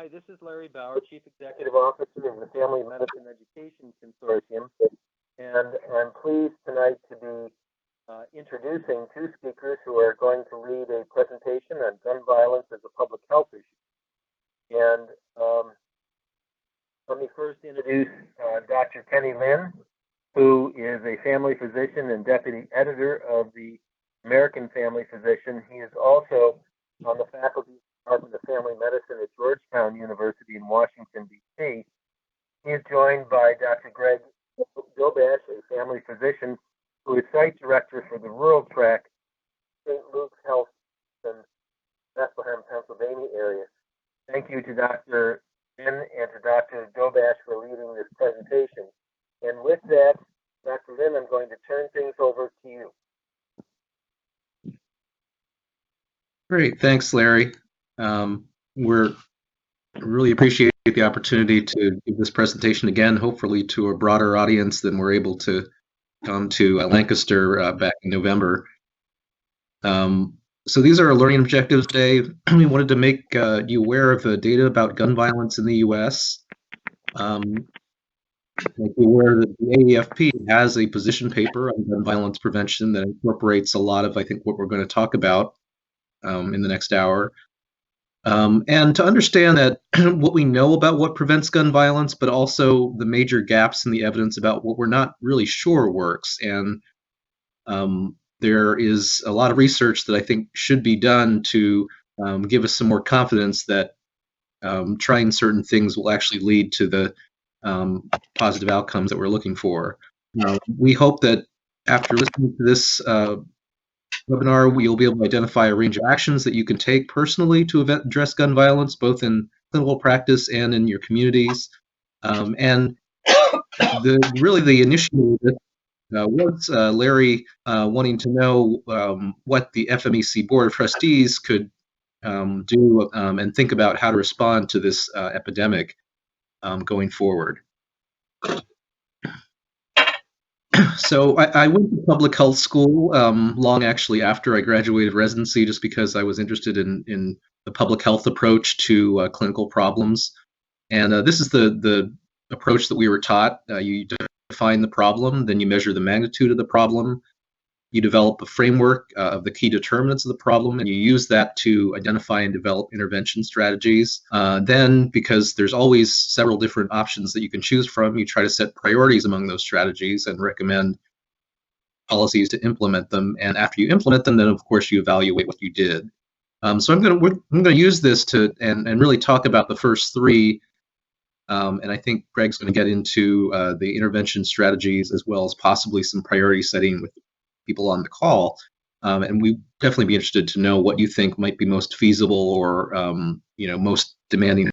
Hi, this is Larry Bauer, Chief Executive Officer of the Family Medicine Education Consortium, and I'm pleased tonight to be introducing two speakers who are going to lead a presentation on gun violence as a public health issue. And let me first introduce Dr. Kenny Lin, who is a family physician and deputy editor of the American Family Physician. He is also on the faculty Department of Family Medicine at Georgetown University in Washington, D.C. He is joined by Dr. Greg Dobash, a family physician who is site director for the Rural Track, St. Luke's Health in Bethlehem, Pennsylvania area. Thank you to Dr. Lin and to Dr. Dobash for leading this presentation. And with that, Dr. Lin, I'm going to turn things over to you. Great, thanks, Larry. We're really appreciate the opportunity to give this presentation again, hopefully to a broader audience than we're able to come to Lancaster back in November. So these are our learning objectives today. We wanted to make you aware of the data about gun violence in the U.S. Make you aware that the AAFP has a position paper on gun violence prevention that incorporates a lot of, I think, what we're going to talk about in the next hour. And to understand that what we know about what prevents gun violence, but also the major gaps in the evidence about what we're not really sure works. And there is a lot of research that I think should be done to give us some more confidence that trying certain things will actually lead to the positive outcomes that we're looking for. We hope that after listening to this webinar, we'll be able to identify a range of actions that you can take personally to address gun violence, both in clinical practice and in your communities. And really the initiative was Larry wanting to know what the FMEC Board of Trustees could do and think about how to respond to this epidemic going forward. So I went to public health school long actually after I graduated residency, just because I was interested in the public health approach to clinical problems. And this is the approach that we were taught. You define the problem, then you measure the magnitude of the problem. You develop a framework of the key determinants of the problem, and you use that to identify and develop intervention strategies. Then, because there's always several different options that you can choose from, you try to set priorities among those strategies and recommend policies to implement them. And after you implement them, then of course you evaluate what you did. So I'm going to use this to and really talk about the first three. And I think Greg's going to get into the intervention strategies as well as possibly some priority setting with people on the call, and we'd definitely be interested to know what you think might be most feasible or most demanding.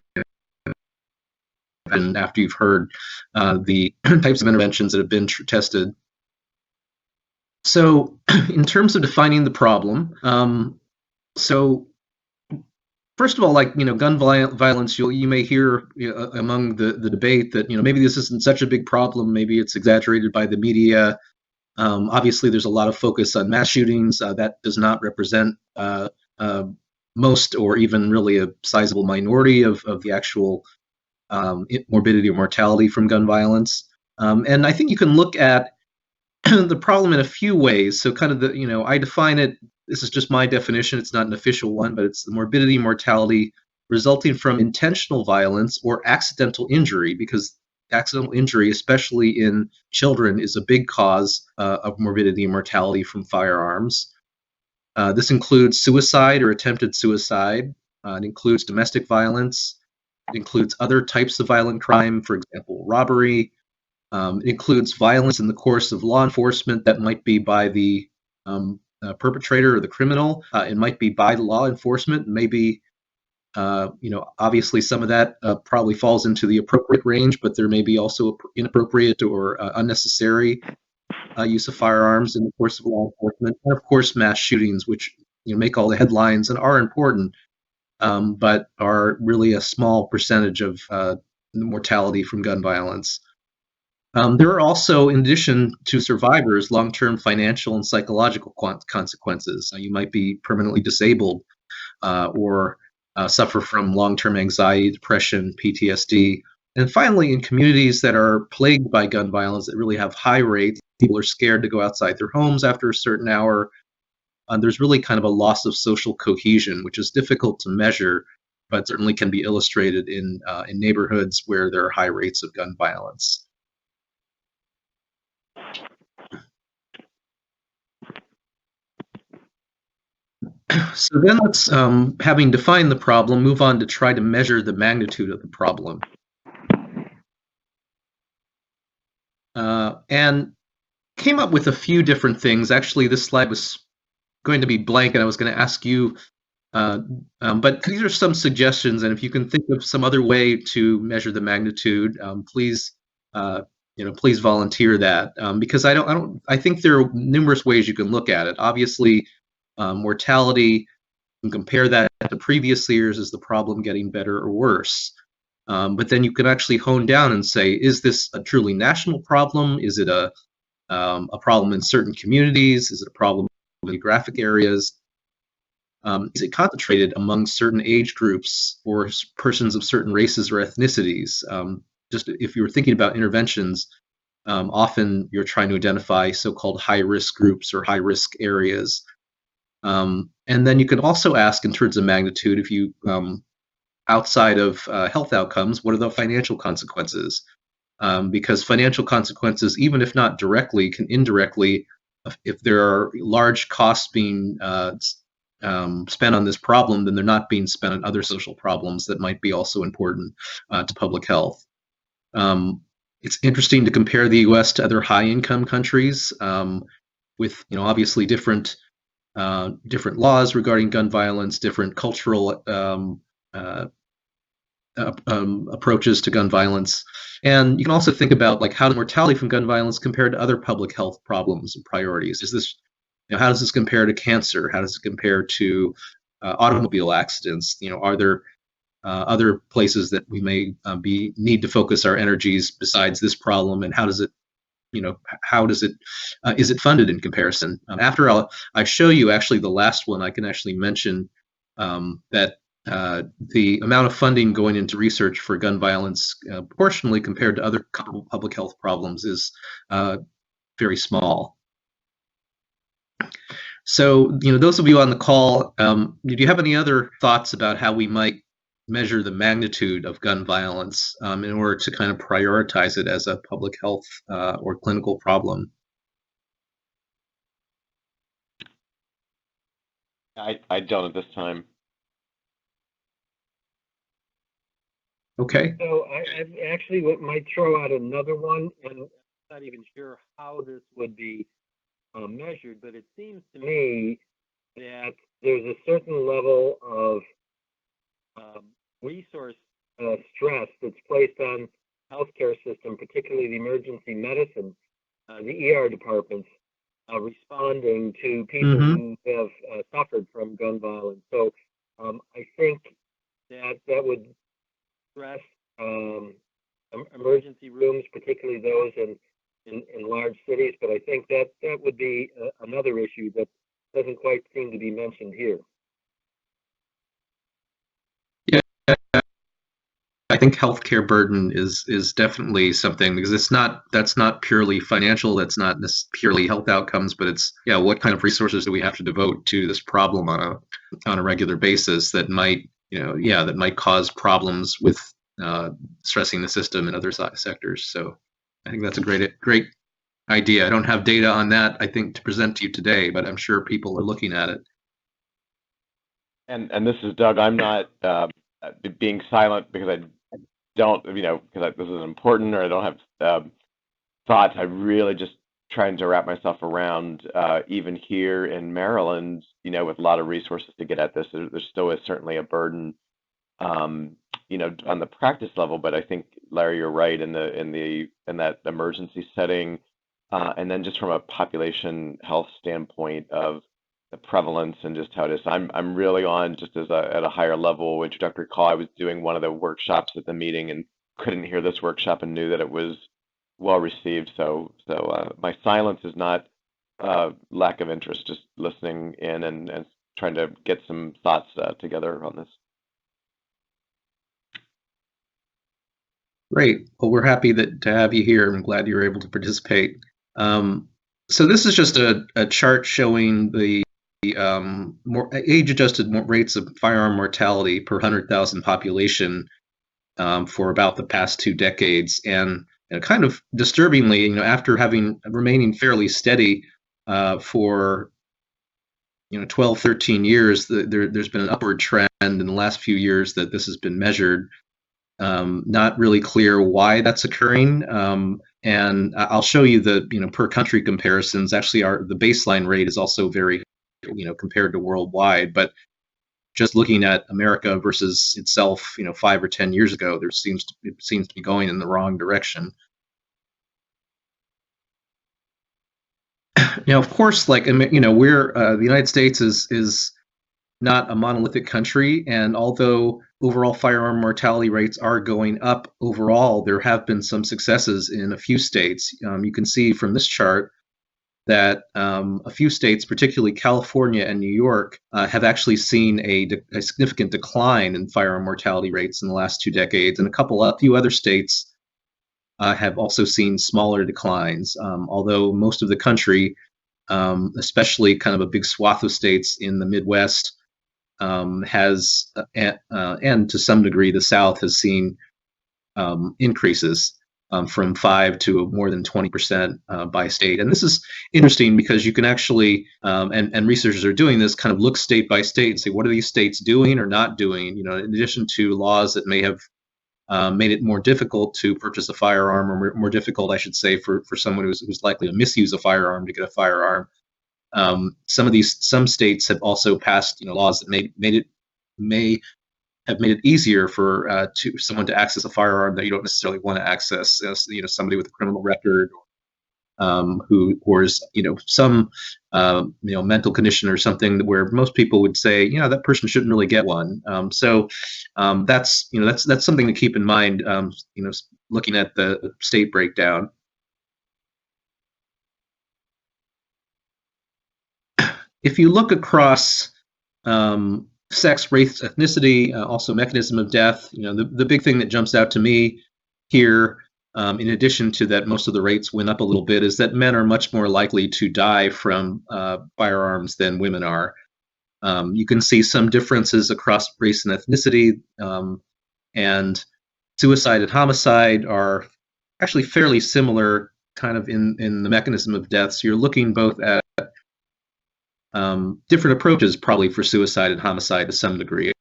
And after you've heard the types of interventions that have been tested. So, in terms of defining the problem, so first of all, gun violence, you may hear among the debate that maybe this isn't such a big problem, maybe it's exaggerated by the media. Obviously, there's a lot of focus on mass shootings. That does not represent most or even really a sizable minority of the actual morbidity or mortality from gun violence. And I think you can look at the problem in a few ways. So kind of I define it, this is just my definition, it's not an official one, but it's the morbidity and mortality resulting from intentional violence or accidental injury, because accidental injury, especially in children, is a big cause of morbidity and mortality from firearms. This includes suicide or attempted suicide. It includes domestic violence. It includes other types of violent crime, for example, robbery. It includes violence in the course of law enforcement that might be by the perpetrator or the criminal. It might be by the law enforcement, maybe obviously some of that probably falls into the appropriate range, but there may be also inappropriate or unnecessary use of firearms in the course of law enforcement. And of course, mass shootings, which make all the headlines and are important, but are really a small percentage of the mortality from gun violence. There are also, in addition to survivors, long-term financial and psychological consequences. You might be permanently disabled or suffer from long-term anxiety, depression, PTSD. And finally, in communities that are plagued by gun violence that really have high rates, people are scared to go outside their homes after a certain hour. There's really kind of a loss of social cohesion, which is difficult to measure, but certainly can be illustrated in neighborhoods where there are high rates of gun violence. So then let's, having defined the problem, move on to try to measure the magnitude of the problem. And came up with a few different things. Actually, this slide was going to be blank, and I was going to ask you, but these are some suggestions, and if you can think of some other way to measure the magnitude, please, please volunteer that, because I think there are numerous ways you can look at it. Obviously, mortality, you can compare that to previous years. Is the problem getting better or worse? But then you can actually hone down and say, is this a truly national problem? Is it a problem in certain communities? Is it a problem in geographic areas? Is it concentrated among certain age groups or persons of certain races or ethnicities? Just if you were thinking about interventions, often you're trying to identify so-called high-risk groups or high-risk areas. And then you can also ask, in terms of magnitude, if you outside of health outcomes, what are the financial consequences? Because financial consequences, even if not directly, can indirectly, if there are large costs being spent on this problem, then they're not being spent on other social problems that might be also important to public health. It's interesting to compare the U.S. to other high-income countries with, obviously different laws regarding gun violence, different cultural approaches to gun violence. And you can also think about like how the mortality from gun violence compared to other public health problems and priorities. Is this, how does this compare to cancer? How does it compare to automobile accidents? Are there other places that we may need to focus our energies besides this problem? And how does it, is it funded in comparison? After I show you actually the last one, I can actually mention that the amount of funding going into research for gun violence proportionally compared to other public health problems is very small. So, those of you on the call, did you have any other thoughts about how we might measure the magnitude of gun violence in order to kind of prioritize it as a public health or clinical problem? I don't at this time. Okay. So I actually might throw out another one, and I'm not even sure how this would be measured, but it seems to me that there's a certain level of resource stress that's placed on healthcare system, particularly the emergency medicine, the ER departments, responding to people who have suffered from gun violence. So I think that would stress emergency rooms, particularly those in large cities. But I think that would be another issue that doesn't quite seem to be mentioned here. Yeah, I think healthcare burden is definitely something, because that's not purely financial, that's not purely health outcomes, but it's what kind of resources do we have to devote to this problem on a regular basis that might that might cause problems with stressing the system in other sectors. So I think that's a great idea. I don't have data on that, I think, to present to you today, but I'm sure people are looking at it. And this is Doug. I'm not being silent because I don't, because this is important, or I don't have thoughts. I really just trying to wrap myself around, even here in Maryland, with a lot of resources to get at this. There still is certainly a burden, on the practice level. But I think, Larry, you're right in that emergency setting, and then just from a population health standpoint of the prevalence and just how it is. I'm really on just at a higher level introductory call. I was doing one of the workshops at the meeting and couldn't hear this workshop and knew that it was well received. So my silence is not lack of interest, just listening in and trying to get some thoughts together on this. Great. Well, we're happy to have you here. I'm glad you were able to participate. So this is just a chart showing the more age-adjusted rates of firearm mortality per 100,000 population for about the past 2 decades. And kind of disturbingly, after having remaining fairly steady for 12, 13 years, there's been an upward trend in the last few years that this has been measured. Not really clear why that's occurring. And I'll show you the per country comparisons. Actually, the baseline rate is also very compared to worldwide, but just looking at America versus itself 5 or 10 years ago, it seems to be going in the wrong direction. Of course, we're the United States is not a monolithic country, and although overall firearm mortality rates are going up overall, there have been some successes in a few states. You can see from this chart that a few states, particularly California and New York, have actually seen a significant decline in firearm mortality rates in the last 2 decades, and a few other states have also seen smaller declines. Although most of the country, especially kind of a big swath of states in the Midwest, has and to some degree the South has seen increases from 5 to more than 20% by state. And this is interesting because you can actually, and researchers are doing this, kind of look state by state and say, what are these states doing or not doing? In addition to laws that may have made it more difficult to purchase a firearm, or more difficult, I should say, for someone who's likely to misuse a firearm to get a firearm. Some states have also passed laws that may have made it easier for someone to access a firearm that you don't necessarily want to access. Somebody with a criminal record, or is some mental condition or something where most people would say that person shouldn't really get one. So that's something to keep in mind. Looking at the state breakdown. If you look across sex, race, ethnicity, also mechanism of death, the big thing that jumps out to me here, in addition to that most of the rates went up a little bit, is that men are much more likely to die from firearms than women are. You can see some differences across race and ethnicity, and suicide and homicide are actually fairly similar kind of in the mechanism of death. So you're looking both at different approaches probably for suicide and homicide to some degree.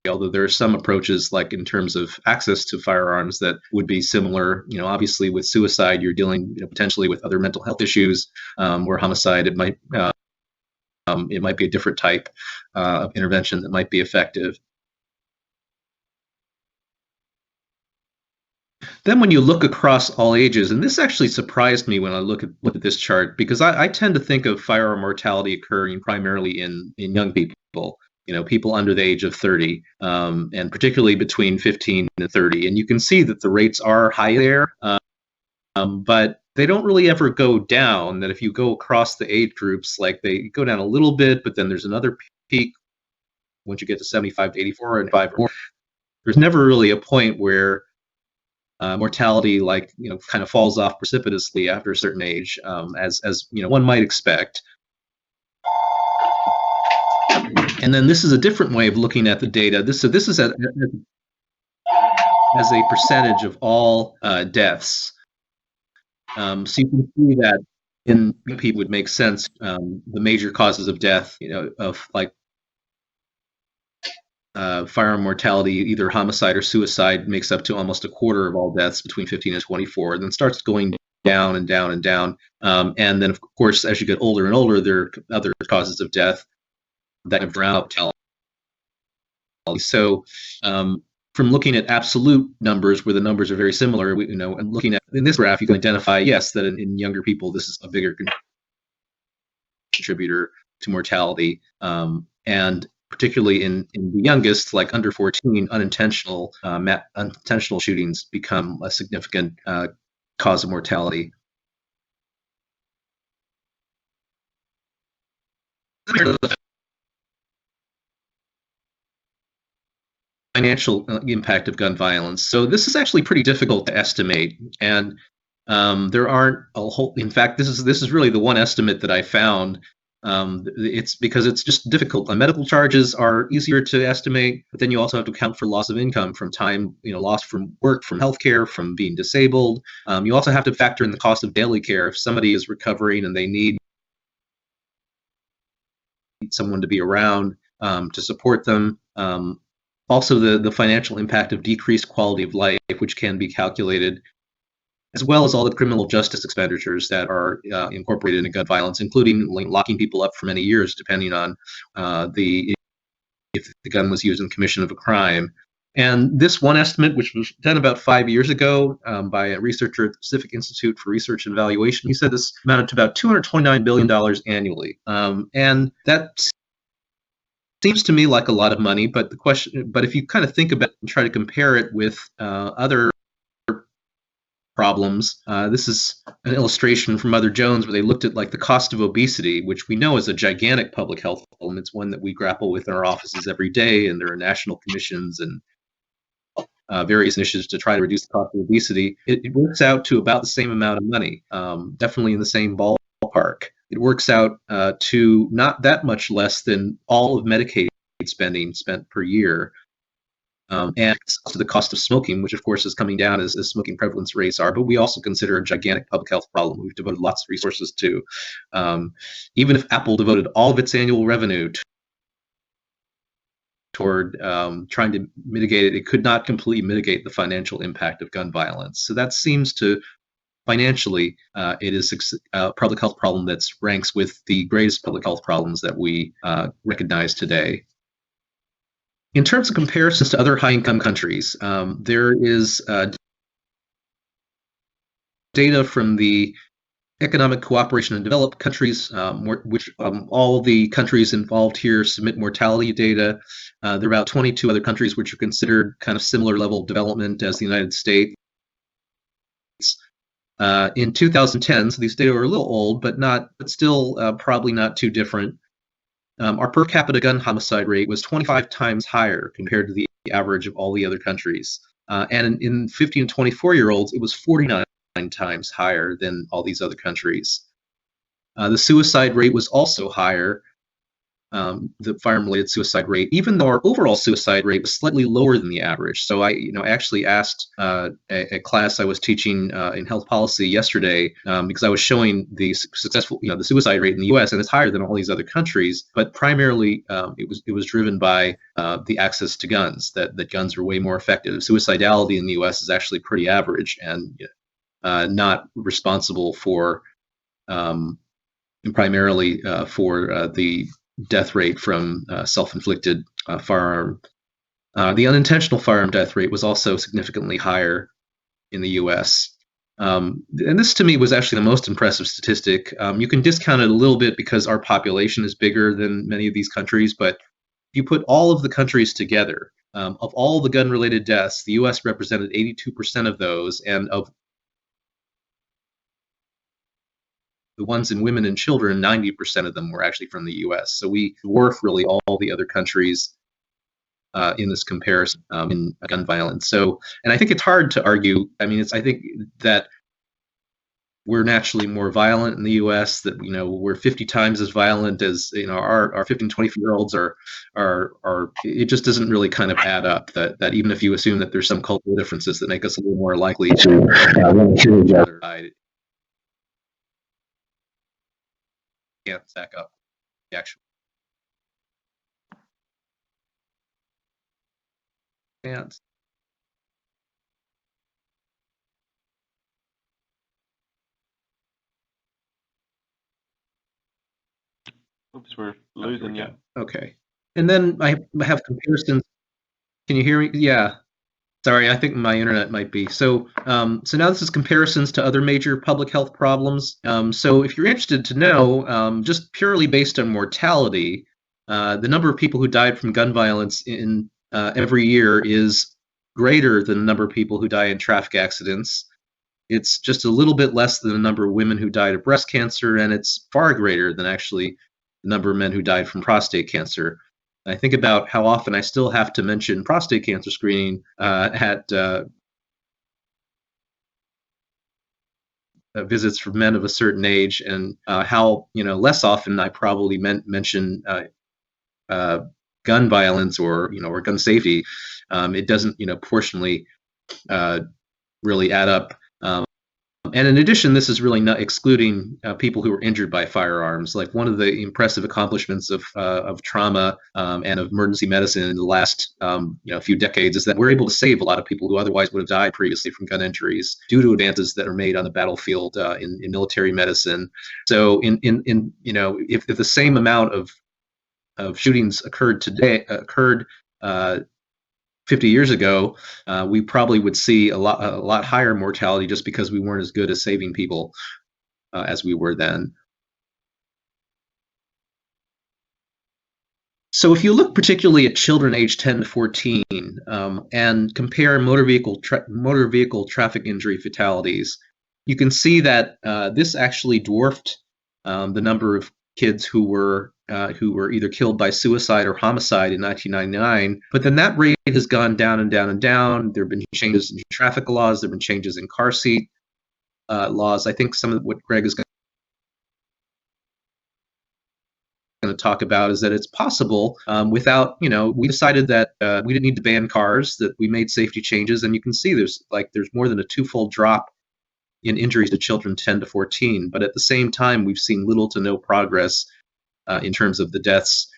Although there are some approaches, like in terms of access to firearms, that would be similar. Obviously with suicide, you're dealing potentially with other mental health issues, where homicide, it might be a different type of intervention that might be effective. Then when you look across all ages, and this actually surprised me when I look at this chart, because I tend to think of firearm mortality occurring primarily in young people, people under the age of 30, and particularly between 15 and 30. And you can see that the rates are high there, but they don't really ever go down. That if you go across the age groups, like they go down a little bit, but then there's another peak once you get to 75 to 84 and 5 or more. There's never really a point where mortality kind of falls off precipitously after a certain age, as one might expect. And then this is a different way of looking at the data. This is as a percentage of all deaths. So you can see that in people would make sense. The major causes of death, of firearm mortality, either homicide or suicide, makes up to almost a quarter of all deaths between 15 and 24, and then starts going down and down and down. And then, of course, as you get older and older, there are other causes of death that have drowned out mortality. So from looking at absolute numbers, where the numbers are very similar, and looking at in this graph, you can identify, yes, that in younger people, this is a bigger contributor to mortality. And particularly in the youngest, like under 14, unintentional shootings become a significant cause of mortality. financial impact of gun violence. So this is actually pretty difficult to estimate, and there aren't a whole. In fact, this is really the one estimate that I found. It's because it's just difficult. Medical charges are easier to estimate, but then you also have to account for loss of income from time, lost from work, from healthcare, from being disabled. You also have to factor in the cost of daily care. If somebody is recovering and they need someone to be around to support them. Also, the financial impact of decreased quality of life, which can be calculated, as well as all the criminal justice expenditures that are incorporated into gun violence, including locking people up for many years, depending on if the gun was used in commission of a crime. And this one estimate, which was done about 5 years ago by a researcher at the Pacific Institute for Research and Evaluation, he said this amounted to about $229 billion annually. And that seems to me like a lot of money, but if you kind of think about it and try to compare it with other problems, this is an illustration from Mother Jones where they looked at like the cost of obesity, which we know is a gigantic public health problem. It's one that we grapple with in our offices every day, and there are national commissions and various initiatives to try to reduce the cost of obesity. It works out to about the same amount of money, definitely in the same ballpark. It works out to not that much less than all of Medicaid spending spent per year. And to the cost of smoking, which of course is coming down as smoking prevalence rates are, but we also consider a gigantic public health problem we've devoted lots of resources to. Even if Apple devoted all of its annual revenue toward trying to mitigate it, it could not completely mitigate the financial impact of gun violence. So that seems to, financially, it is a public health problem that ranks with the greatest public health problems that we recognize today. In terms of comparisons to other high-income countries, there is data from the Economic Cooperation and Developed Countries, which all the countries involved here submit mortality data. There are about 22 other countries which are considered kind of similar level of development as the United States. In 2010, so these data are a little old, but still probably not too different. Our per capita gun homicide rate was 25 times higher compared to the average of all the other countries. And in 15 to 24-year-olds, it was 49 times higher than all these other countries. The suicide rate was also higher, the firearm-related suicide rate, even though our overall suicide rate was slightly lower than the average. So I actually asked a class I was teaching in health policy yesterday because I was showing the successful, the suicide rate in the U.S. and it's higher than all these other countries, but primarily it was driven by the access to guns. That guns are way more effective. Suicidality in the U.S. is actually pretty average and not responsible for primarily for the death rate from self-inflicted firearm. The unintentional firearm death rate was also significantly higher in the U.S. And this, to me, was actually the most impressive statistic. You can discount it a little bit because our population is bigger than many of these countries, but if you put all of the countries together, of all the gun-related deaths, the U.S. represented 82% of those, and of the ones in women and children, 90% of them were actually from the U.S. So we dwarf really all the other countries in this comparison in gun violence. So, and I think it's hard to argue. I mean, I think that we're naturally more violent in the U.S. That we're 50 times as violent as our 15, 24-year-olds are. It just doesn't really kind of add up. That even if you assume that there's some cultural differences that make us a little more likely to kill each other. Can't stack up the actual. Can't. Oops, we're losing you. Okay. And then I have comparisons. Can you hear me? Yeah. Sorry, I think my internet might be. So now this is comparisons to other major public health problems. So if you're interested to know, just purely based on mortality, the number of people who died from gun violence in every year is greater than the number of people who die in traffic accidents. It's just a little bit less than the number of women who died of breast cancer, and it's far greater than actually the number of men who died from prostate cancer. I think about how often I still have to mention prostate cancer screening at visits for men of a certain age, and how less often I probably mention gun violence or gun safety. It doesn't proportionally really add up. And in addition, this is really not excluding people who were injured by firearms. Like, one of the impressive accomplishments of trauma and of emergency medicine in the last few decades is that we're able to save a lot of people who otherwise would have died previously from gun injuries due to advances that are made on the battlefield in military medicine. So, if the same amount of shootings occurred 50 years ago, we probably would see a lot higher mortality just because we weren't as good at saving people as we were then. So if you look particularly at children aged 10 to 14 and compare motor vehicle traffic injury fatalities, you can see that this actually dwarfed the number of kids who were either killed by suicide or homicide in 1999. But then that rate has gone down and down and down. There have been changes in traffic laws. There have been changes in car seat laws. I think some of what Greg is going to talk about is that it's possible without, we decided that we didn't need to ban cars, that we made safety changes. And you can see there's more than a twofold drop in injuries to children 10 to 14. But at the same time, we've seen little to no progress in terms of the deaths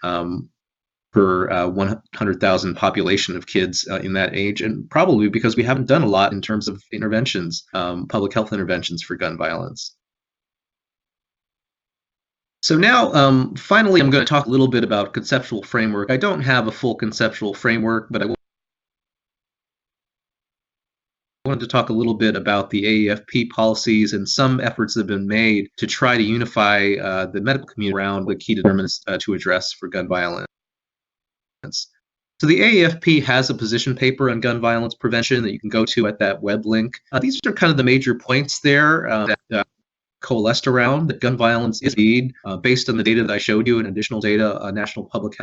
per 100,000 population of kids in that age, and probably because we haven't done a lot in terms of interventions, public health interventions for gun violence. So now, finally, I'm going to talk a little bit about conceptual framework. I don't have a full conceptual framework, but I wanted to talk a little bit about the AAFP policies and some efforts that have been made to try to unify the medical community around the key determinants to address for gun violence. So the AAFP has a position paper on gun violence prevention that you can go to at that web link. These are kind of the major points there that coalesced around that gun violence is indeed, based on the data that I showed you and additional data, a national public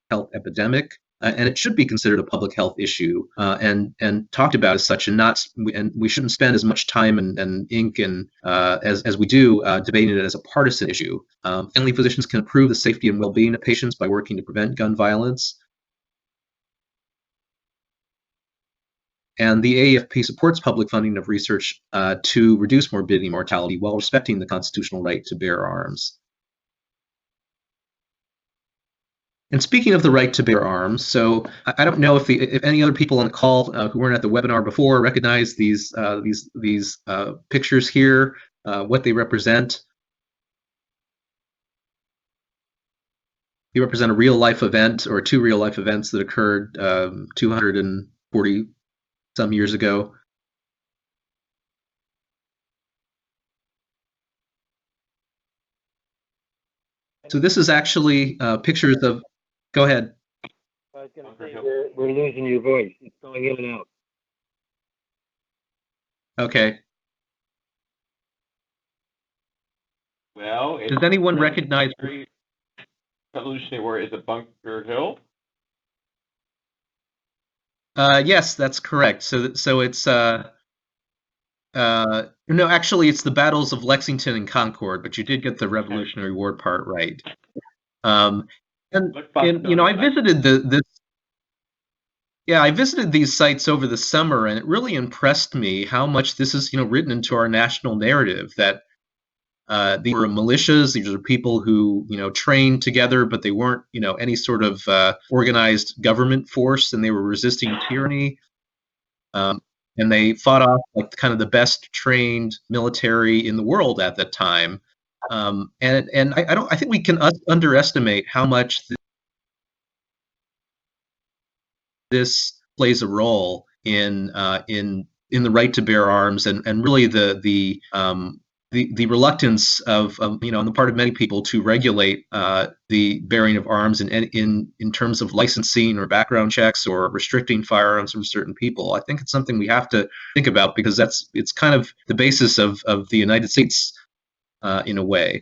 health epidemic. And it should be considered a public health issue and talked about as such, and we shouldn't spend as much time and ink and as we do debating it as a partisan issue. Family physicians can improve the safety and well-being of patients by working to prevent gun violence. And the AAFP supports public funding of research to reduce morbidity and mortality while respecting the constitutional right to bear arms. And speaking of the right to bear arms, so I don't know if any other people on the call who weren't at the webinar before recognize these pictures here, what they represent. They represent a real life event or two real life events that occurred 240 some years ago. So this is actually pictures of. Go ahead. I was going to say we're losing your voice. It's going in and out. Okay. Well, does anyone recognize Revolutionary War? Is it Bunker Hill? Yes, that's correct. So it's no, actually it's the battles of Lexington and Concord, but you did get the Revolutionary War part right. And I visited I visited these sites over the summer, and it really impressed me how much this is written into our national narrative, that these were militias. These are people who trained together, but they weren't any sort of organized government force, and they were resisting tyranny. And they fought off like kind of the best trained military in the world at that time. And I think we can underestimate how much this plays a role in the right to bear arms, and really the reluctance of on the part of many people to regulate the bearing of arms in terms of licensing or background checks or restricting firearms from certain people. I think it's something we have to think about, because it's kind of the basis of the United States in a way.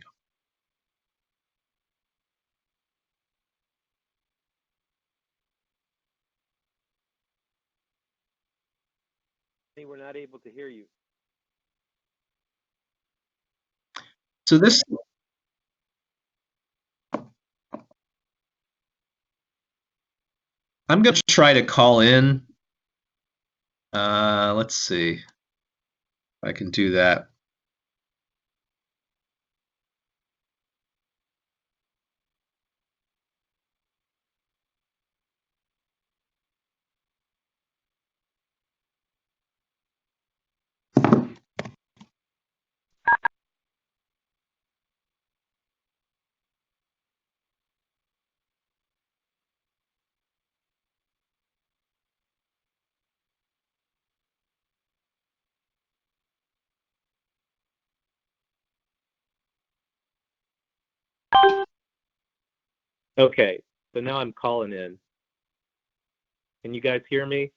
We're not able to hear you. So this, I'm going to try to call in. Let's see if I can do that. Okay, so now I'm calling in. Can you guys hear me?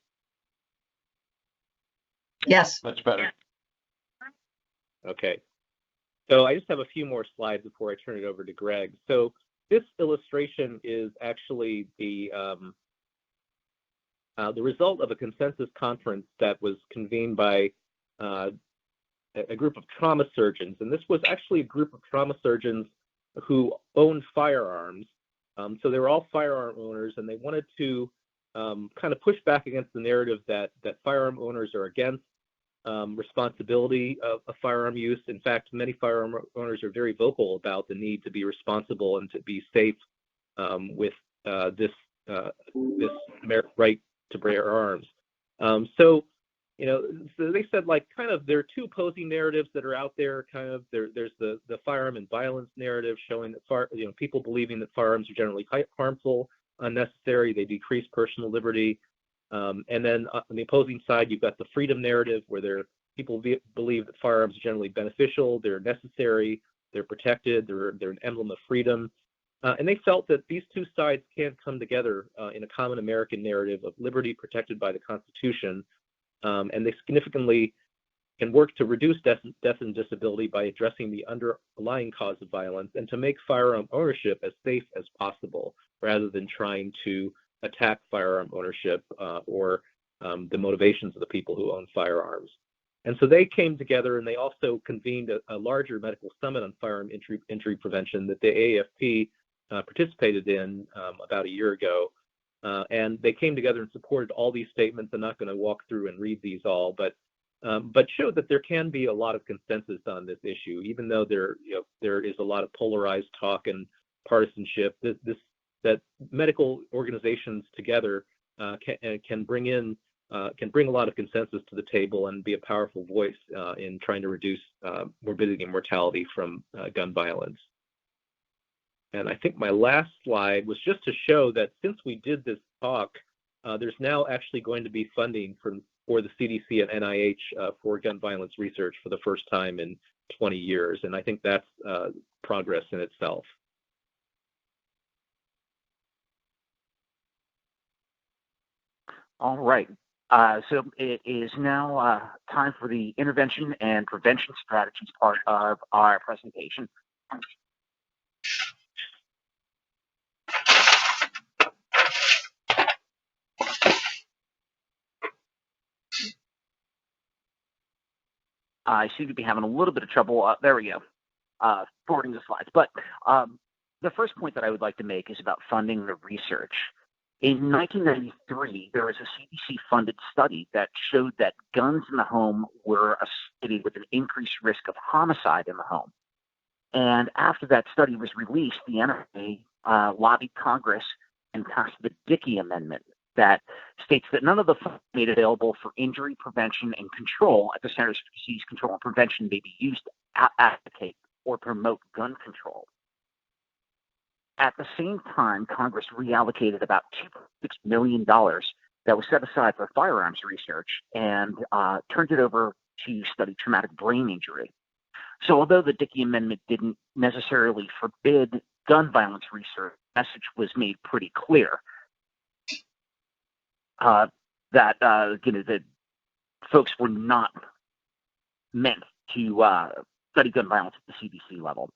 Yes. Much better. Okay. So I just have a few more slides before I turn it over to Greg. So this illustration is actually the result of a consensus conference that was convened by a group of trauma surgeons. And this was actually a group of trauma surgeons who owned firearms. So they were all firearm owners, and they wanted to kind of push back against the narrative that firearm owners are against responsibility of firearm use. In fact, many firearm owners are very vocal about the need to be responsible and to be safe with this right to bear arms. So they said, like, kind of there are two opposing narratives that are out there. Kind of there's the firearm and violence narrative showing that people believing that firearms are generally harmful, unnecessary, they decrease personal liberty. And then on the opposing side, you've got the freedom narrative, where people believe that firearms are generally beneficial, they're necessary, they're protected, they're an emblem of freedom. And they felt that these two sides can come together in a common American narrative of liberty protected by the Constitution. And they significantly can work to reduce death and disability by addressing the underlying cause of violence and to make firearm ownership as safe as possible, rather than trying to attack firearm ownership or the motivations of the people who own firearms. And so they came together, and they also convened a larger medical summit on firearm injury prevention that the AAFP participated in about a year ago. And they came together and supported all these statements. I'm not going to walk through and read these all, but showed that there can be a lot of consensus on this issue, even though there is a lot of polarized talk and partisanship. That medical organizations together can bring a lot of consensus to the table and be a powerful voice in trying to reduce morbidity and mortality from gun violence. And I think my last slide was just to show that since we did this talk, there's now actually going to be funding for the CDC and NIH for gun violence research for the first time in 20 years. And I think that's progress in itself. All right. So it is now time for the intervention and prevention strategies part of our presentation. I seem to be having a little bit of trouble. There we go. Forwarding the slides. But the first point that I would like to make is about funding the research. In 1993, there was a CDC-funded study that showed that guns in the home were associated with an increased risk of homicide in the home. And after that study was released, the NRA lobbied Congress and passed the Dickey Amendment that states that none of the funds made available for injury prevention and control at the Centers for Disease Control and Prevention may be used to advocate or promote gun control. At the same time, Congress reallocated about $2.6 million that was set aside for firearms research and turned it over to study traumatic brain injury. So although the Dickey Amendment didn't necessarily forbid gun violence research, the message was made pretty clear that that folks were not meant to study gun violence at the CDC level.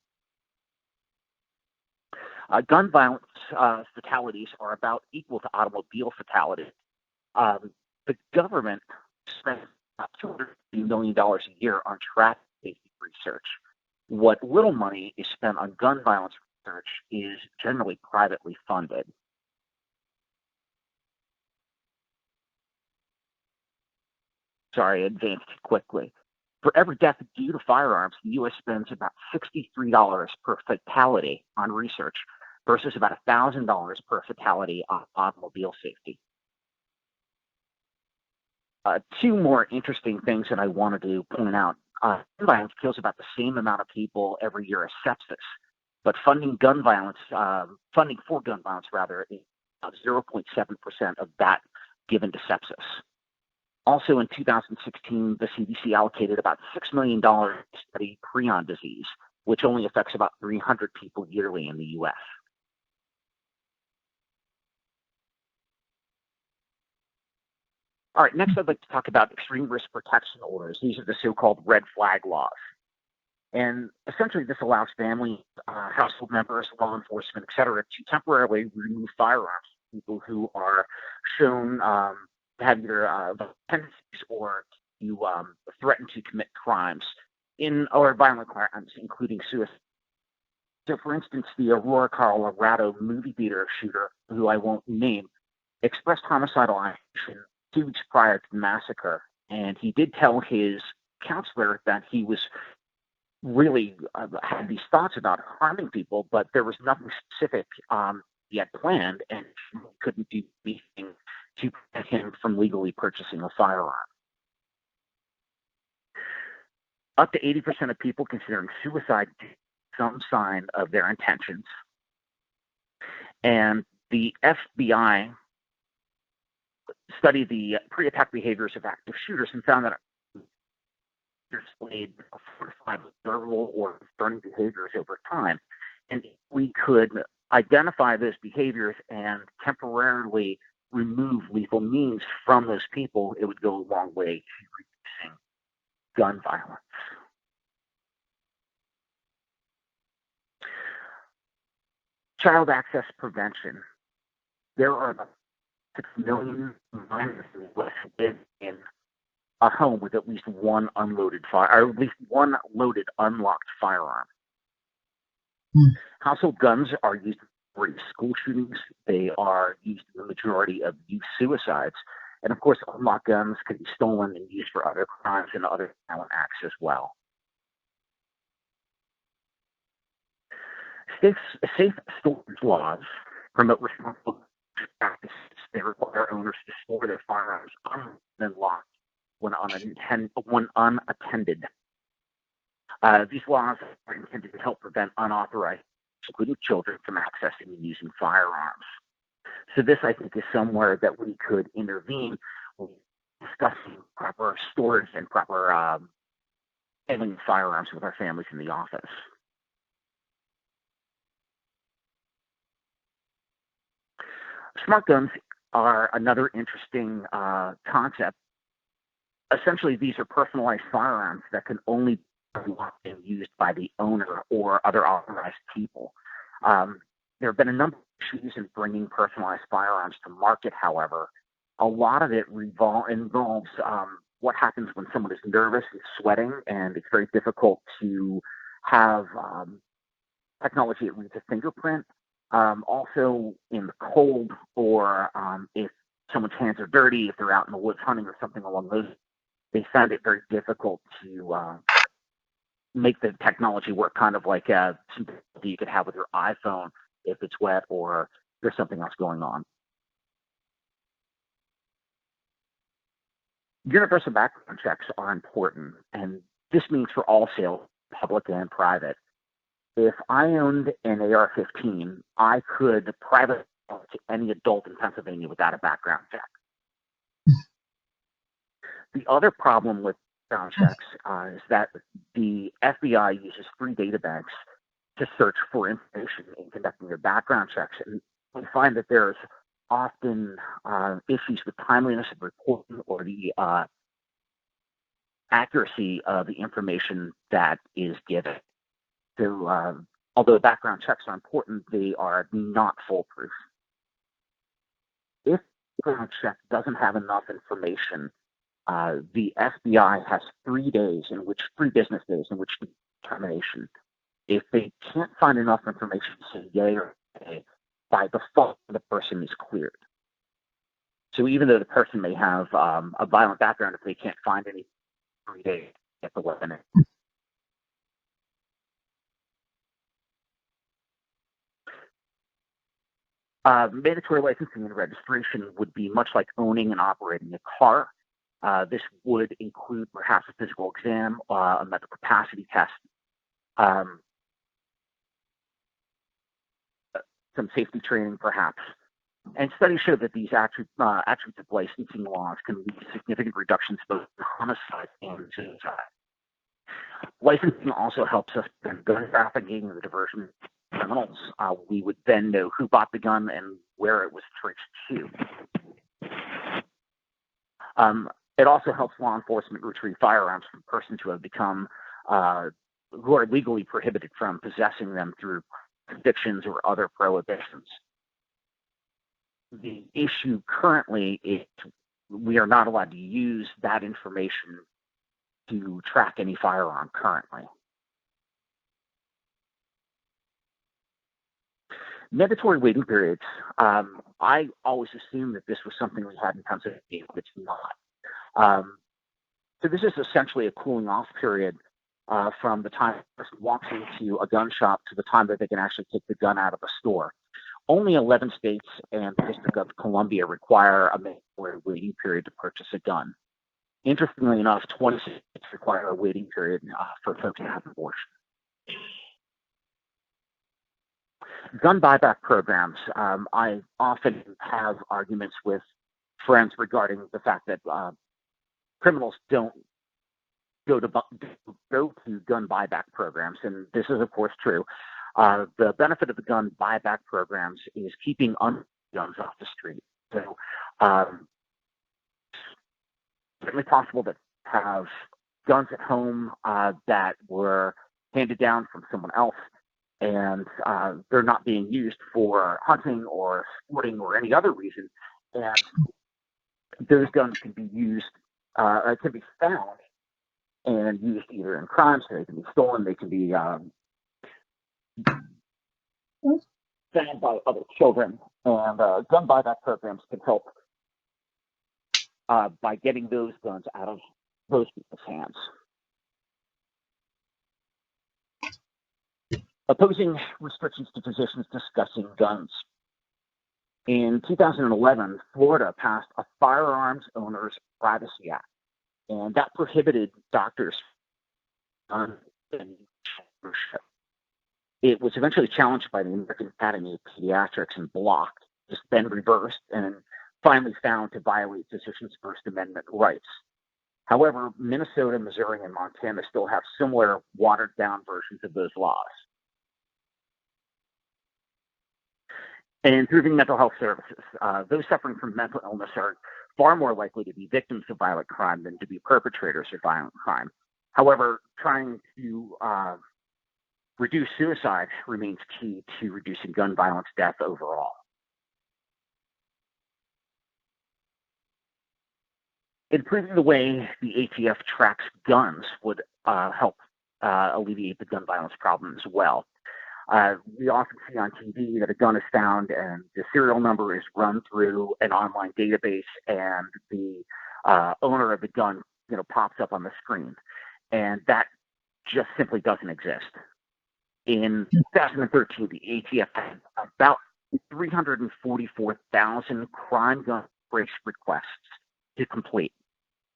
Gun violence fatalities are about equal to automobile fatalities. The government spent about $250 million a year on traffic safety research. What little money is spent on gun violence research is generally privately funded. Sorry, I advanced quickly. For every death due to firearms, the U.S. spends about $63 per fatality on research versus about $1,000 per fatality on automobile safety. Two more interesting things that I wanted to point out. Gun violence kills about the same amount of people every year as sepsis, but funding for gun violence rather, is about 0.7% of that given to sepsis. Also in 2016, the CDC allocated about $6 million to study prion disease, which only affects about 300 people yearly in the U.S. All right, next I'd like to talk about extreme risk protection orders. These are the so-called red flag laws. And essentially this allows families, household members, law enforcement, et cetera, to temporarily remove firearms from people who are shown to have either tendencies or to threaten to commit crimes or violent crimes, including suicide. So for instance, the Aurora, Colorado movie theater shooter, who I won't name, expressed homicidal action 2 weeks prior to the massacre, and he did tell his counselor that he was really had these thoughts about harming people, but there was nothing specific he had planned, and he couldn't do anything to prevent him from legally purchasing a firearm. Up to 80% of people considering suicide some sign of their intentions, and the FBI studied the pre-attack behaviors of active shooters and found that displayed 4 to 5 observable or concerning behaviors over time. And if we could identify those behaviors and temporarily remove lethal means from those people, it would go a long way to reducing gun violence. Child access prevention. There are about 6 million minors in the US who live in a home with at least one unloaded or at least one loaded unlocked firearm. Household guns are used for school shootings. They are used in the majority of youth suicides. And of course, unlocked guns can be stolen and used for other crimes and other violent acts as well. Safe storage laws promote responsible practices. They require owners to store their firearms unlocked when unattended. These laws are intended to help prevent unauthorized, including children, from accessing and using firearms. So this, I think, is somewhere that we could intervene when discussing proper storage and proper handling firearms with our families in the office. Smart guns are another interesting concept. Essentially, these are personalized firearms that can only be unlocked and used by the owner or other authorized people. There have been a number of issues in bringing personalized firearms to market, however. A lot of it involves what happens when someone is nervous and sweating, and it's very difficult to have technology that reads a fingerprint. Also in the cold, or if someone's hands are dirty, if they're out in the woods hunting or something along those, they found it very difficult to make the technology work, kind of like something you could have with your iPhone if it's wet or there's something else going on. Universal background checks are important, and this means for all sales, public and private. If I owned an AR-15, I could privately sell it to any adult in Pennsylvania without a background check. The other problem with background checks is that the FBI uses 3 data banks to search for information in conducting their background checks, and we find that there's often issues with timeliness of reporting or the accuracy of the information that is given. So, although background checks are important, they are not foolproof. If the background check doesn't have enough information the FBI has 3 business days in which to make a determination. If they can't find enough information to say yay or nay, by default, the person is cleared. So even though the person may have a violent background, if they can't find any 3 days, get the weapon in. Mandatory licensing and registration would be much like owning and operating a car. This would include perhaps a physical exam, a mental capacity test, some safety training perhaps. And studies show that these attributes of licensing laws can lead to significant reductions both in homicide and suicide. Licensing also helps us prevent gun trafficking and the diversion of criminals. We would then know who bought the gun and where it was traced to. It also helps law enforcement retrieve firearms from persons who have become, who are legally prohibited from possessing them through convictions or other prohibitions. The issue currently is we are not allowed to use that information to track any firearm currently. Mandatory waiting periods. I always assumed that this was something we had in Pennsylvania, but it's not. So this is essentially a cooling off period from the time a person walks into a gun shop to the time that they can actually take the gun out of the store. Only 11 states and the District of Columbia require a mandatory waiting period to purchase a gun. Interestingly enough, 20 states require a waiting period for folks to have abortion. Gun buyback programs. I often have arguments with friends regarding the fact that criminals don't go to gun buyback programs, and this is of course true. The benefit of the gun buyback programs is keeping guns off the street. So certainly possible to have guns at home that were handed down from someone else, and they're not being used for hunting or sporting or any other reason. And those guns can be used, can be found and used either in crimes, they can be stolen, they can be found by other children. And gun buyback programs can help by getting those guns out of those people's hands. Opposing restrictions to physicians discussing guns. In 2011, Florida passed a Firearms Owners Privacy Act, and that prohibited doctors from ownership. It was eventually challenged by the American Academy of Pediatrics and blocked, just then reversed, and finally found to violate physicians' First Amendment rights. However, Minnesota, Missouri, and Montana still have similar watered-down versions of those laws. And improving mental health services. Those suffering from mental illness are far more likely to be victims of violent crime than to be perpetrators of violent crime. However, trying to reduce suicide remains key to reducing gun violence death overall. Improving the way the ATF tracks guns would help alleviate the gun violence problem as well. We often see on TV that a gun is found and the serial number is run through an online database, and the owner of the gun, pops up on the screen, and that just simply doesn't exist. In 2013, the ATF had about 344,000 crime gun trace requests to complete.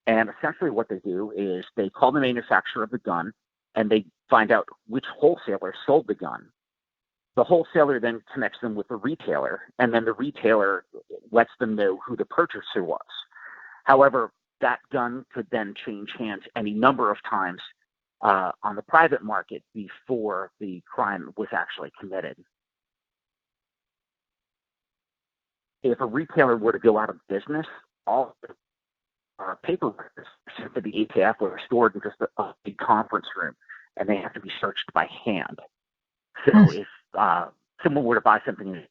And essentially what they do is they call the manufacturer of the gun and they find out which wholesaler sold the gun. The wholesaler then connects them with the retailer, and then the retailer lets them know who the purchaser was. However, that gun could then change hands any number of times on the private market before the crime was actually committed. If a retailer were to go out of business, all paperwork sent to the ATF were stored in just a big conference room, and they have to be searched by hand. So if someone were to buy something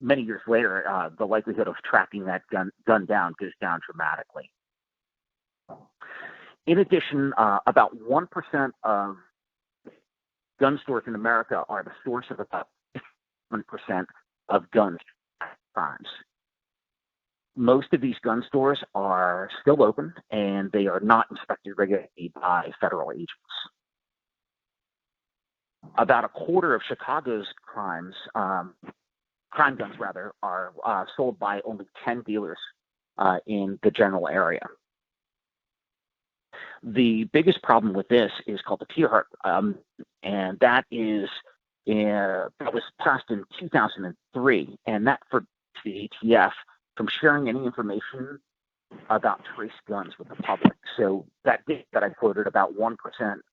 many years later, the likelihood of tracking that gun down goes down dramatically. In addition, about 1% of gun stores in America are the source of about 1% of gun crimes. Most of these gun stores are still open, and they are not inspected regularly by federal agents. About a quarter of Chicago's crime guns rather, are sold by only 10 dealers in the general area. The biggest problem with this is called the Tierhart, and that was passed in 2003, and that forbids the ATF from sharing any information about trace guns with the public. So that data that I quoted, about 1%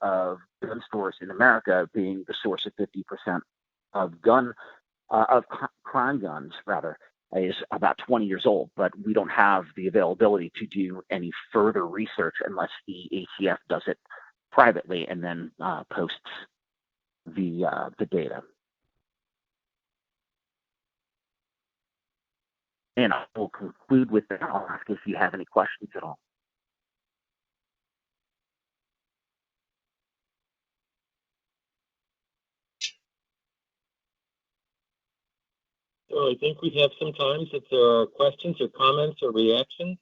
of gun stores in America being the source of 50% of crime guns, rather, is about 20 years old. But we don't have the availability to do any further research unless the ATF does it privately and then posts the data. And I will conclude with that. I'll ask if you have any questions at all. So I think we have some time if there are questions or comments or reactions.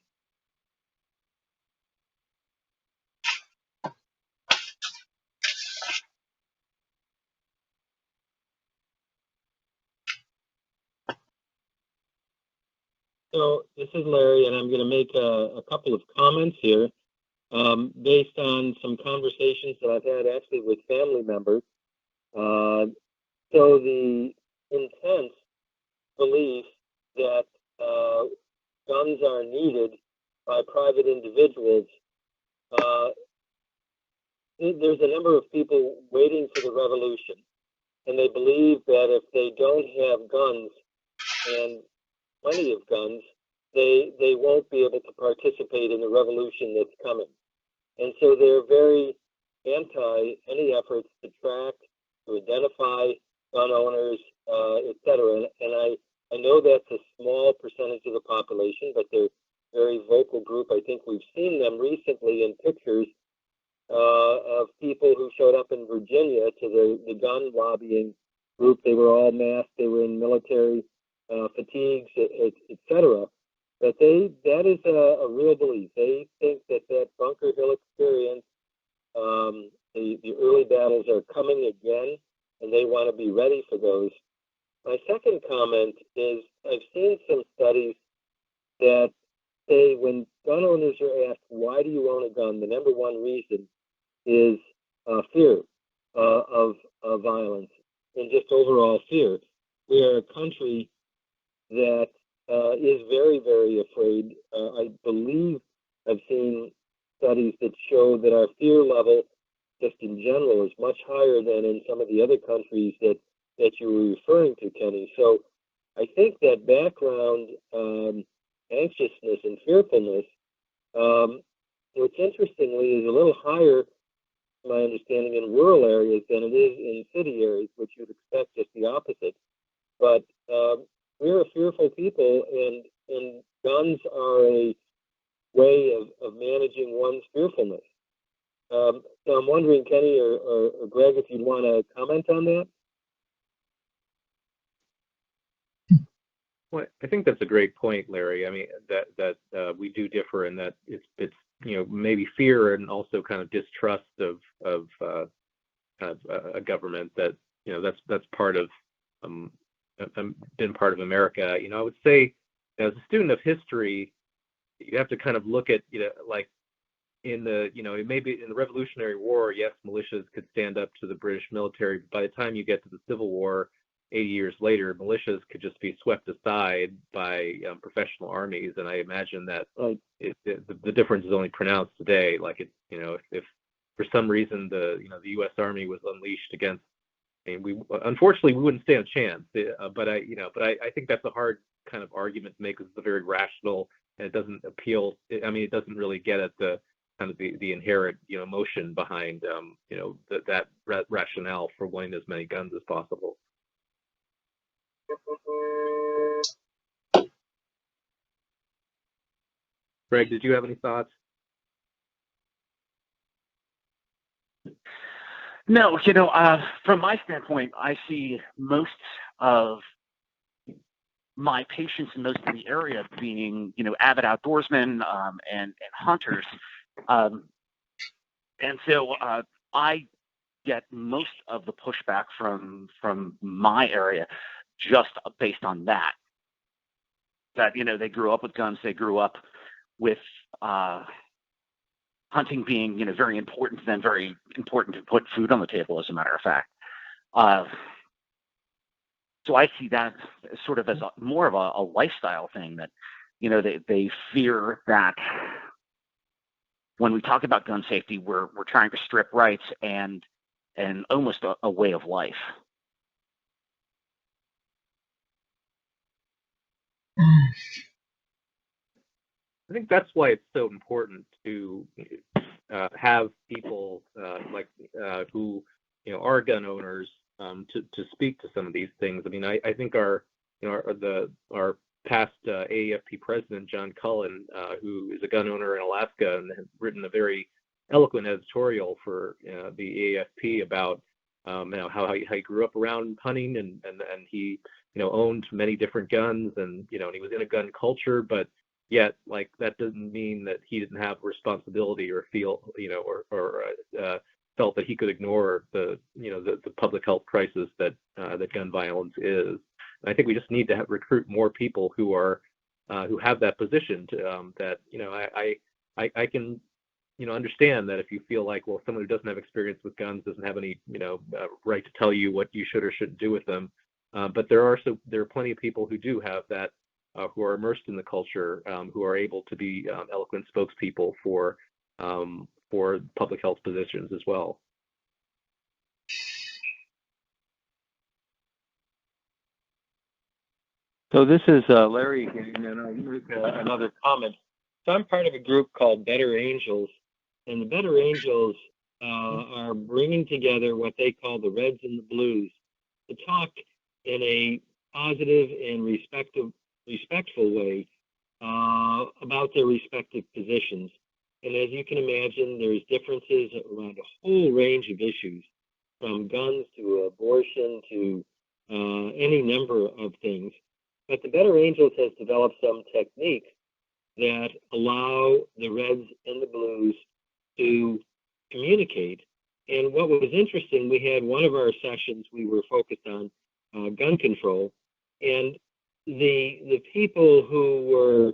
So this is Larry, and I'm going to make a couple of comments here based on some conversations that I've had actually with family members. So the intense belief that guns are needed by private individuals, there's a number of people waiting for the revolution, and they believe that if they don't have guns and plenty of guns, they won't be able to participate in the revolution that's coming. And so they're very anti any efforts to track, to identify gun owners, et cetera. And I know that's a small percentage of the population, but they're a very vocal group. I think we've seen them recently in pictures of people who showed up in Virginia to the gun lobbying group. They were all masked. They were in military fatigues, et cetera. But that is a real belief. They think that Bunker Hill experience, the early battles are coming again, and they want to be ready for those. My second comment is I've seen some studies that say when gun owners are asked, why do you own a gun, the number one reason is fear of violence and just overall fear. We are a country that is very, very afraid. I believe I've seen studies that show that our fear level, just in general, is much higher than in some of the other countries that you were referring to, Kenny. So I think that background anxiousness and fearfulness, which interestingly is a little higher, my understanding, in rural areas than it is in city areas, which you'd expect just the opposite. But we're a fearful people, and guns are a way of managing one's fearfulness. So I'm wondering, Kenny or Greg, if you'd want to comment on that? Well, I think that's a great point, Larry. I mean, that we do differ in that it's maybe fear and also kind of distrust of kind of a government that that's part of been part of America. I would say as a student of history, you have to kind of look at like in the maybe in the Revolutionary War, yes, militias could stand up to the British military. But by the time you get to the Civil War, 80 years later, militias could just be swept aside by professional armies, and I imagine that the difference is only pronounced today. Like if for some reason the U.S. Army was unleashed against, and unfortunately we wouldn't stand a chance. But I think that's a hard kind of argument to make because it's a very rational, and it doesn't appeal. It doesn't really get at the kind of the inherent emotion behind that rationale for wanting as many guns as possible. Greg, did you have any thoughts? No, from my standpoint, I see most of my patients in most of the area being, avid outdoorsmen and hunters. And so I get most of the pushback from my area just based on that. That, they grew up with guns, they grew up with hunting being, very important to them, very important to put food on the table, as a matter of fact. So I see that sort of as more of a lifestyle thing that, they fear that when we talk about gun safety, we're trying to strip rights and almost a way of life. I think that's why it's so important to have people who are gun owners to speak to some of these things. I mean, I think our past AAFP president, John Cullen, who is a gun owner in Alaska and has written a very eloquent editorial for the AAFP about how he grew up around hunting and he owned many different guns and he was in a gun culture, but yet that doesn't mean that he didn't have responsibility or feel or felt that he could ignore the public health crisis that gun violence is. And I think we just need to recruit more people who have that position to, that I can understand that if you feel like, well, someone who doesn't have experience with guns doesn't have any right to tell you what you should or shouldn't do with them, but there are plenty of people who do have that, who are immersed in the culture, who are able to be eloquent spokespeople for public health positions as well. So this is Larry again, and I'll make another comment. So I'm part of a group called Better Angels, and the Better Angels are bringing together what they call the Reds and the Blues to talk in a positive and respectful way about their respective positions. And as you can imagine, there's differences around a whole range of issues, from guns to abortion to any number of things. But the Better Angels has developed some techniques that allow the Reds and the Blues to communicate. And what was interesting, we had one of our sessions, we were focused on gun control, and the people who were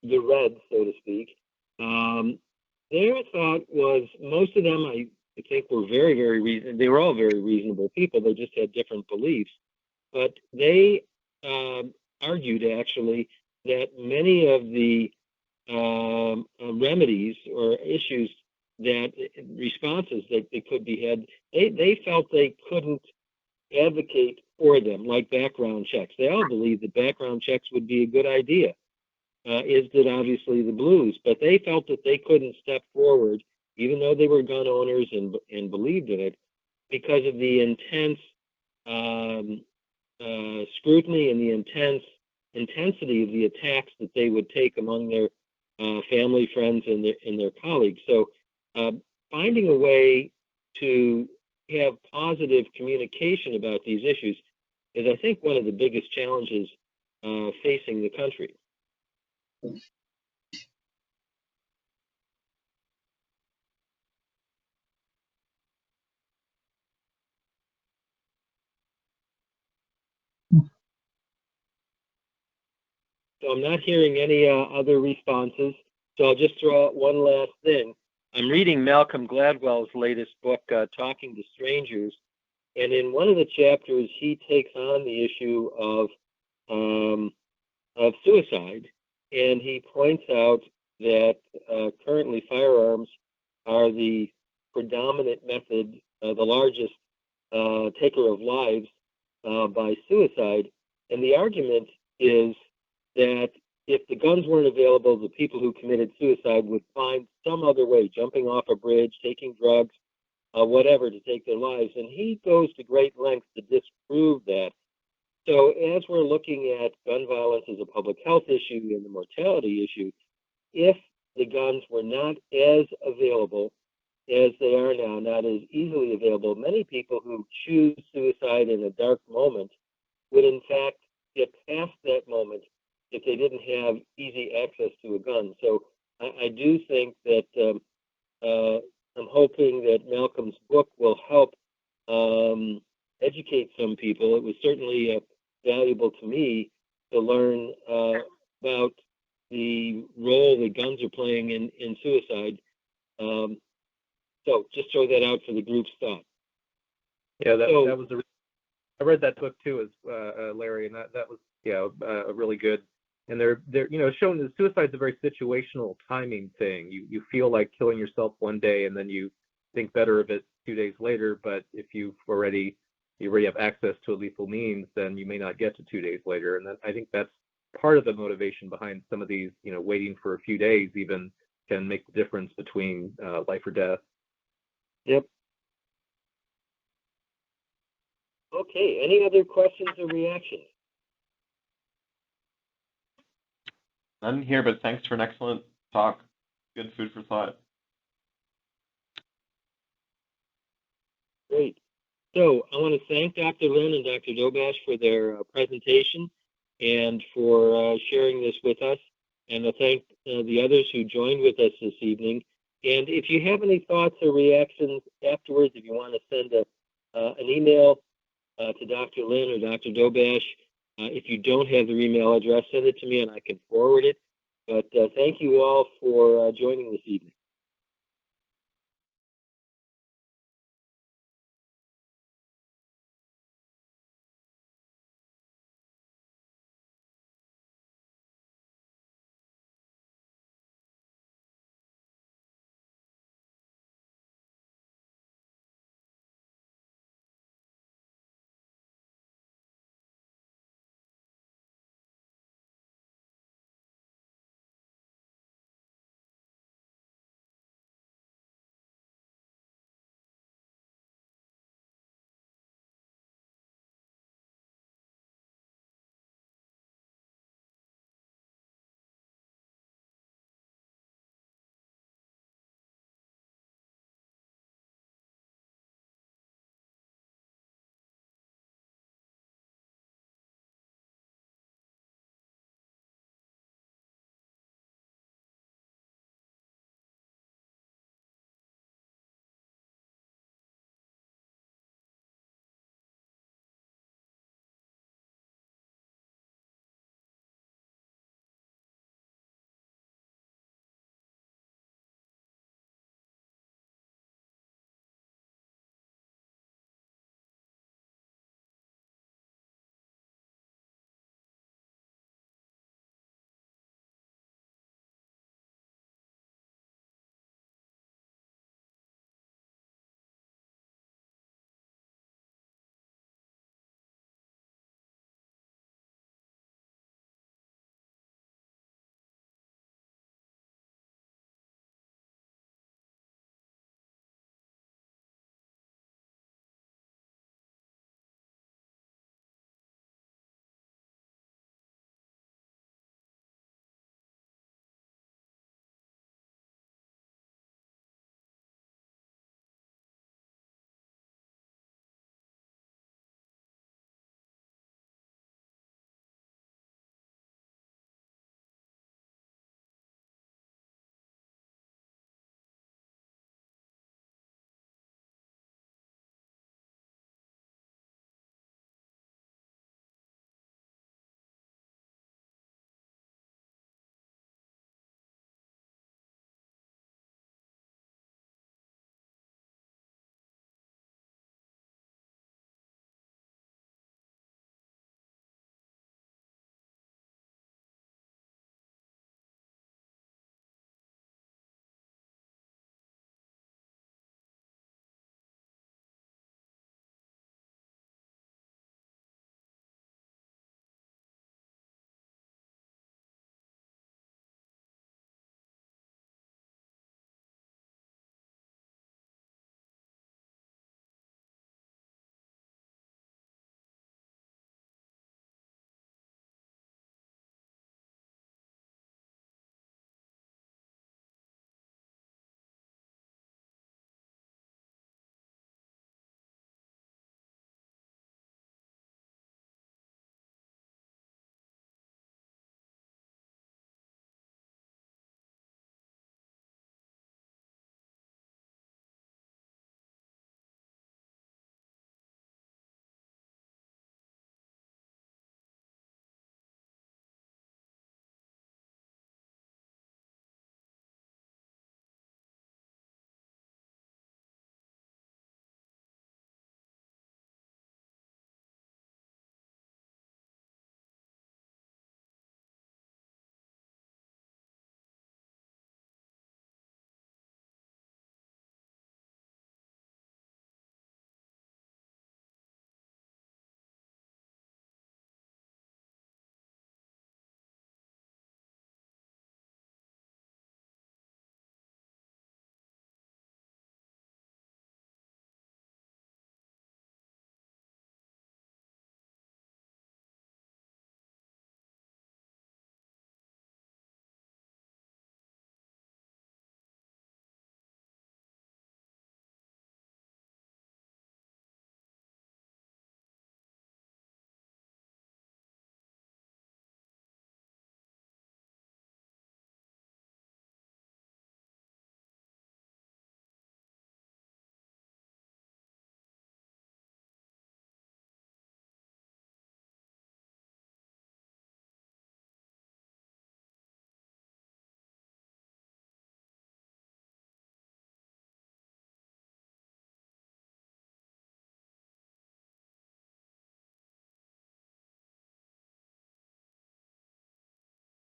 the Reds, so to speak, their thought was, most of them, I think, were very, very reasonable. They were all very reasonable people. They just had different beliefs. But they argued, actually, that many of the remedies or issues, that responses that they could be had, they felt they couldn't advocate for them, like background checks. They all believed that background checks would be a good idea, as did obviously the Blues, but they felt that they couldn't step forward, even though they were gun owners and believed in it, because of the intense scrutiny and the intensity of the attacks that they would take among their family, friends, and their colleagues. So finding a way to have positive communication about these issues is, I think, one of the biggest challenges facing the country. So I'm not hearing any other responses. So I'll just throw out one last thing. I'm reading Malcolm Gladwell's latest book, Talking to Strangers, and in one of the chapters, he takes on the issue of suicide, and he points out that currently firearms are the predominant method, the largest taker of lives by suicide, and the argument is that if the guns weren't available, the people who committed suicide would find some other way, jumping off a bridge, taking drugs, whatever, to take their lives. And he goes to great lengths to disprove that. So as we're looking at gun violence as a public health issue and the mortality issue, if the guns were not as available as they are now, not as easily available, many people who choose suicide in a dark moment would in fact get past that moment if they didn't have easy access to a gun. So I do think that I'm hoping that Malcolm's book will help educate some people. It was certainly valuable to me to learn about the role that guns are playing in suicide. So just throw that out for the group's thought. Yeah, that was I read that book too, as Larry, and that was a really good. And they're showing that suicide's a very situational timing thing. You feel like killing yourself one day, and then you think better of it 2 days later. But if you already have access to a lethal means, then you may not get to 2 days later. And I think that's part of the motivation behind some of these. Waiting for a few days even can make the difference between life or death. Yep. Okay. Any other questions or reactions? None here, but thanks for an excellent talk. Good food for thought. Great. So I want to thank Dr. Lin and Dr. Dobash for their presentation and for sharing this with us. And I thank the others who joined with us this evening. And if you have any thoughts or reactions afterwards, if you want to send an email to Dr. Lin or Dr. Dobash, if you don't have their email address, send it to me and I can forward it. But thank you all for joining this evening.